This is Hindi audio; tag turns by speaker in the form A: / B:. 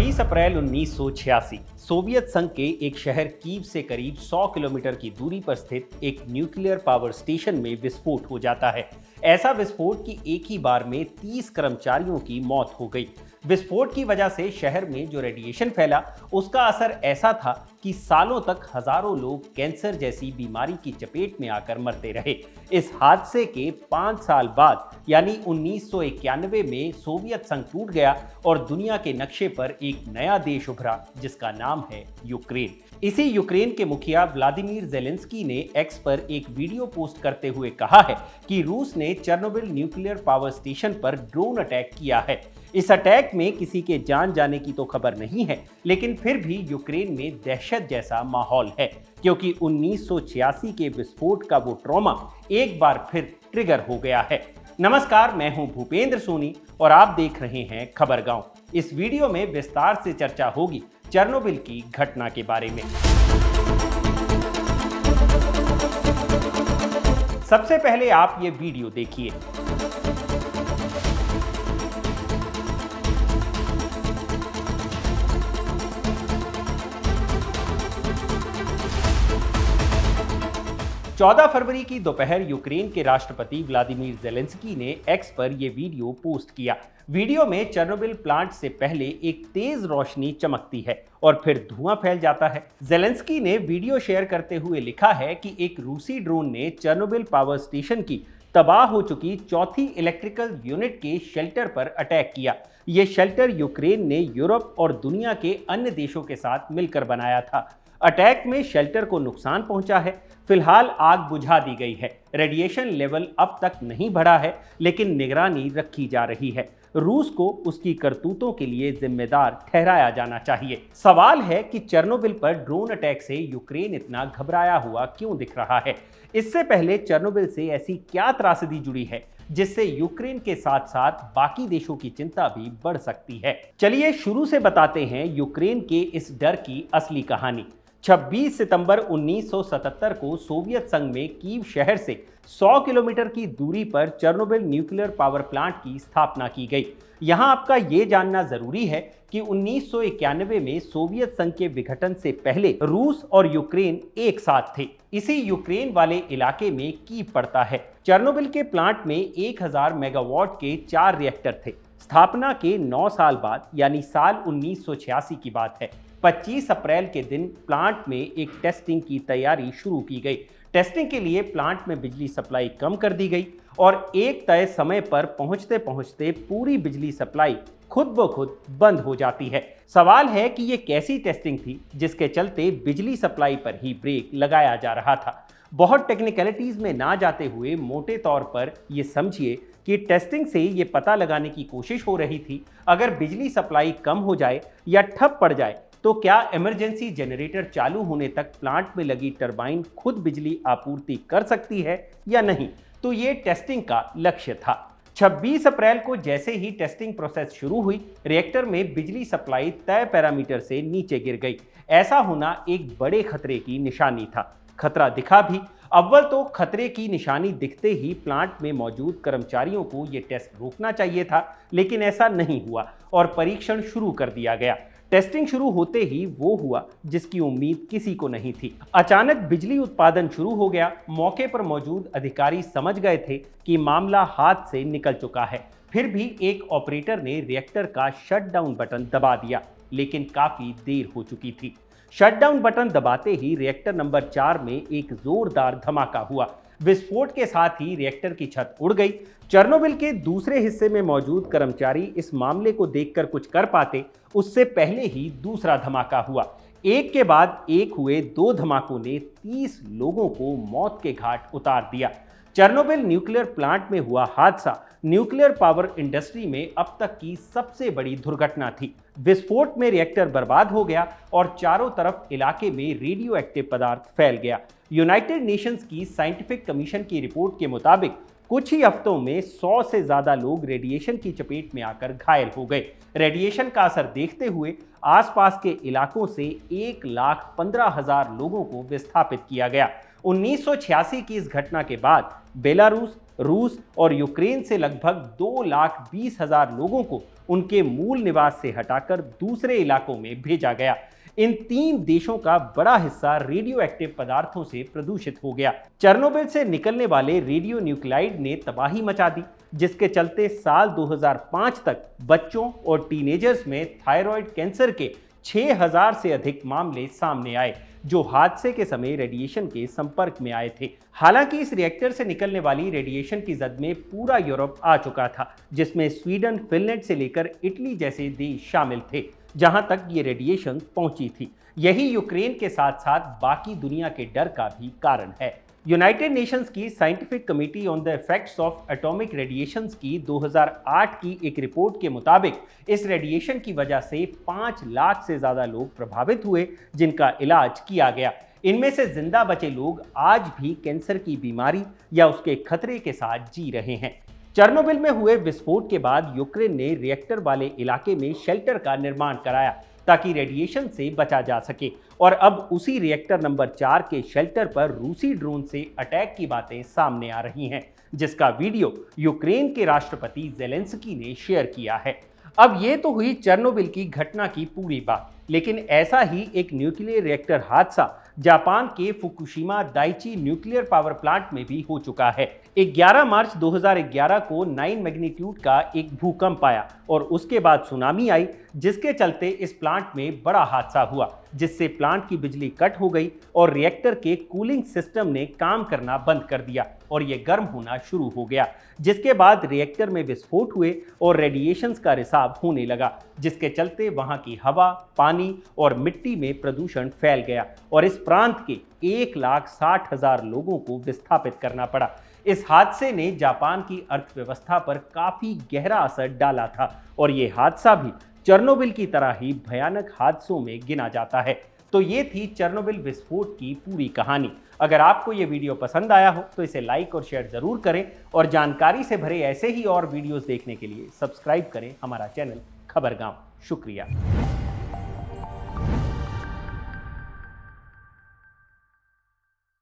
A: 26 अप्रैल 1986 सोवियत संघ के एक शहर कीव से करीब 100 किलोमीटर की दूरी पर स्थित एक न्यूक्लियर पावर स्टेशन में विस्फोट हो जाता है। ऐसा विस्फोट कि एक ही बार में 30 कर्मचारियों की मौत हो गई। विस्फोट की वजह से शहर में जो रेडिएशन फैला उसका असर ऐसा था कि सालों तक हजारों लोग कैंसर जैसी बीमारी की चपेट में आकर मरते रहे। इस हादसे के 5 साल बाद यानी 1991 में सोवियत संघ टूट गया और दुनिया के नक्शे पर एक नया देश उभरा जिसका नाम है यूक्रेन। इसी यूक्रेन के मुखिया व्लादिमीर ज़ेलेंस्की ने एक्स पर एक वीडियो पोस्ट करते हुए कहा है कि रूस ने चेर्नोबिल न्यूक्लियर पावर स्टेशन पर ड्रोन अटैक किया है। इस अटैक में किसी के जान जाने की तो खबर नहीं है, लेकिन फिर भी यूक्रेन में दहशत जैसा माहौल है क्योंकि 1986 के विस्फोट का वो ट्रॉमा एक बार फिर ट्रिगर हो गया है। नमस्कार, मैं हूं भूपेंद्र सोनी और आप देख रहे हैं खबरगांव। इस वीडियो में विस्तार से चर्चा होगी चेर्नोबिल की घटना के बारे में। सबसे पहले आप ये वीडियो देखिए। चौदह फरवरी की दोपहर यूक्रेन के राष्ट्रपति व्लादिमीर ज़ेलेंस्की ने एक्स पर यह वीडियो पोस्ट किया। वीडियो में चेर्नोबिल प्लांट से पहले एक तेज रोशनी चमकती है और फिर धुआं फैल जाता है। ज़ेलेंस्की ने वीडियो शेयर करते हुए लिखा है कि एक रूसी ड्रोन ने चेर्नोबिल पावर स्टेशन की तबाह हो चुकी चौथी इलेक्ट्रिकल यूनिट के शेल्टर पर अटैक किया। यह शेल्टर यूक्रेन ने यूरोप और दुनिया के अन्य देशों के साथ मिलकर बनाया था। अटैक में शेल्टर को नुकसान पहुंचा है। फिलहाल आग बुझा दी गई है। रेडिएशन लेवल अब तक नहीं बढ़ा है, लेकिन निगरानी रखी जा रही है। रूस को उसकी करतूतों के लिए जिम्मेदार ठहराया जाना चाहिए। सवाल है कि चेर्नोबिल पर ड्रोन अटैक से यूक्रेन इतना घबराया हुआ क्यों दिख रहा है। इससे पहले चेर्नोबिल से ऐसी क्या त्रासदी जुड़ी है जिससे यूक्रेन के साथ साथ बाकी देशों की चिंता भी बढ़ सकती है। चलिए शुरू से बताते हैं यूक्रेन के इस डर की असली कहानी। 26 सितंबर 1977 को सोवियत संघ में कीव शहर से 100 किलोमीटर की दूरी पर चेर्नोबिल न्यूक्लियर पावर प्लांट की स्थापना की गई। यहां आपका ये जानना जरूरी है कि 1991 में सोवियत संघ के विघटन से पहले रूस और यूक्रेन एक साथ थे। इसी यूक्रेन वाले इलाके में कीव पड़ता है। चेर्नोबिल के प्लांट में 1000 मेगावाट के 4 रिएक्टर थे। स्थापना के 9 साल बाद यानी साल 1986 की बात है। 25 अप्रैल के दिन प्लांट में एक टेस्टिंग की तैयारी शुरू की गई। टेस्टिंग के लिए प्लांट में बिजली सप्लाई कम कर दी गई और एक तय समय पर पहुंचते पहुंचते पूरी बिजली सप्लाई खुद ब खुद बंद हो जाती है। सवाल है कि ये कैसी टेस्टिंग थी जिसके चलते बिजली सप्लाई पर ही ब्रेक लगाया जा रहा था। बहुत टेक्निकलिटीज में ना जाते हुए मोटे तौर पर ये समझिए कि टेस्टिंग से ये पता लगाने की कोशिश हो रही थी अगर बिजली सप्लाई कम हो जाए या ठप पड़ जाए तो क्या इमरजेंसी जनरेटर चालू होने तक प्लांट में लगी टरबाइन खुद बिजली आपूर्ति कर सकती है या नहीं। तो ये टेस्टिंग का लक्ष्य था। 26 अप्रैल को जैसे ही टेस्टिंग प्रोसेस शुरू हुई, रिएक्टर में बिजली सप्लाई तय पैरामीटर से नीचे गिर गई। ऐसा होना एक बड़े खतरे की निशानी था। खतरा दिखा भी। अव्वल तो खतरे की निशानी दिखते ही प्लांट में मौजूद कर्मचारियों को ये टेस्ट रोकना चाहिए था, लेकिन ऐसा नहीं हुआ और परीक्षण शुरू कर दिया गया। टेस्टिंग शुरू होते ही वो हुआ जिसकी उम्मीद किसी को नहीं थी। अचानक बिजली उत्पादन शुरू हो गया। मौके पर मौजूद अधिकारी समझ गए थे कि मामला हाथ से निकल चुका है। फिर भी एक ऑपरेटर ने रिएक्टर का शटडाउन बटन दबा दिया, लेकिन काफी देर हो चुकी थी। शटडाउन बटन दबाते ही रिएक्टर नंबर 4 में एक जोरदार धमाका हुआ। विस्फोट के साथ ही रिएक्टर की छत उड़ गई। चेर्नोबिल के दूसरे हिस्से में मौजूद कर्मचारी इस मामले को देखकर कुछ कर पाते, उससे पहले ही दूसरा धमाका हुआ। एक के बाद एक हुए 2 धमाकों ने 30 लोगों को मौत के घाट उतार दिया। चेर्नोबिल न्यूक्लियर प्लांट में हुआ हादसा न्यूक्लियर पावर इंडस्ट्री में अब तक की सबसे बड़ी दुर्घटना थी। विस्फोट में रिएक्टर बर्बाद हो गया और चारों तरफ इलाके में रेडियो एक्टिव पदार्थ फैल गया। यूनाइटेड नेशंस की साइंटिफिक कमीशन की रिपोर्ट के मुताबिक कुछ ही हफ्तों में 100 से ज्यादा लोग रेडिएशन की चपेट में आकर घायल हो गए। रेडिएशन का असर देखते हुए आसपास के इलाकों से 1,15,000 लोगों को विस्थापित किया गया। 1986 की इस घटना के बाद बेलारूस, रूस और यूक्रेन से लगभग 2,20,000 लोगों को उनके मूल निवास से हटाकर दूसरे इलाकों में भेजा गया। इन 3 देशों का बड़ा हिस्सा रेडियो एक्टिव पदार्थों से प्रदूषित हो गया। चेर्नोबिल से निकलने वाले रेडियो न्यूक्लाइड ने तबाही मचा दी, जिसके चलते साल 2005 तक बच्चों और टीनेजर्स में थायराइड कैंसर के 6000 से अधिक मामले सामने आए, जो हादसे के समय रेडिएशन के संपर्क में आए थे। हालांकि इस रिएक्टर से निकलने वाली रेडिएशन की जद में पूरा यूरोप आ चुका था, जिसमें स्वीडन, फिनलैंड से लेकर इटली जैसे देश शामिल थे, जहां तक ये रेडिएशन पहुंची थी। यही यूक्रेन के साथ साथ बाकी दुनिया के डर का भी कारण है। यूनाइटेड नेशंस की scientific committee on the effects of atomic radiations की 2008 की एक रिपोर्ट के मुताबिक इस रेडिएशन की वजह से 5 लाख से ज्यादा लोग प्रभावित हुए, जिनका इलाज किया गया। इनमें से जिंदा बचे लोग आज भी कैंसर की बीमारी या उसके खतरे के साथ जी रहे हैं। चेर्नोबिल में हुए विस्फोट के बाद यूक्रेन ने रिएक्टर वाले इलाके में शेल्टर का निर्माण कराया ताकि रेडिएशन से बचा जा सके, और अब उसी रिएक्टर नंबर 4 के शेल्टर पर रूसी ड्रोन से अटैक की बातें सामने आ रही हैं, जिसका वीडियो यूक्रेन के राष्ट्रपति जेलेंस्की ने शेयर किया है। अब ये तो हुई चेर्नोबिल की घटना की पूरी बात, लेकिन ऐसा ही एक न्यूक्लियर रिएक्टर हादसा जापान के Fukushima Daiichi nuclear power plant में भी हो चुका है। 11 मार्च 2011 को 9 मैग्नीट्यूड का एक भूकंप आया और उसके बाद सुनामी आई, जिसके चलते इस प्लांट में बड़ा हादसा हुआ, जिससे प्लांट की बिजली कट हो गई और रिएक्टर के कूलिंग सिस्टम ने काम करना बंद कर दिया और ये गर्म होना शुरू हो गया, जिसके बाद रिएक्टर में विस्फोट हुए और रेडिएशंस का रिसाव होने लगा, जिसके चलते वहां की हवा, पानी और मिट्टी में प्रदूषण फैल गया और इस प्रांत के 1,60,000 लोगों को विस्थापित करना पड़ा। इस हादसे ने जापान की अर्थव्यवस्था पर काफी गहरा असर डाला था और ये हादसा भी चेर्नोबिल की तरह ही भयानक हादसों में गिना जाता है। तो ये थी चेर्नोबिल विस्फोट की पूरी कहानी। अगर आपको ये वीडियो पसंद आया हो तो इसे लाइक और शेयर जरूर करें और जानकारी से भरे ऐसे ही और वीडियोस देखने के लिए सब्सक्राइब करें हमारा चैनल खबरगांव। शुक्रिया।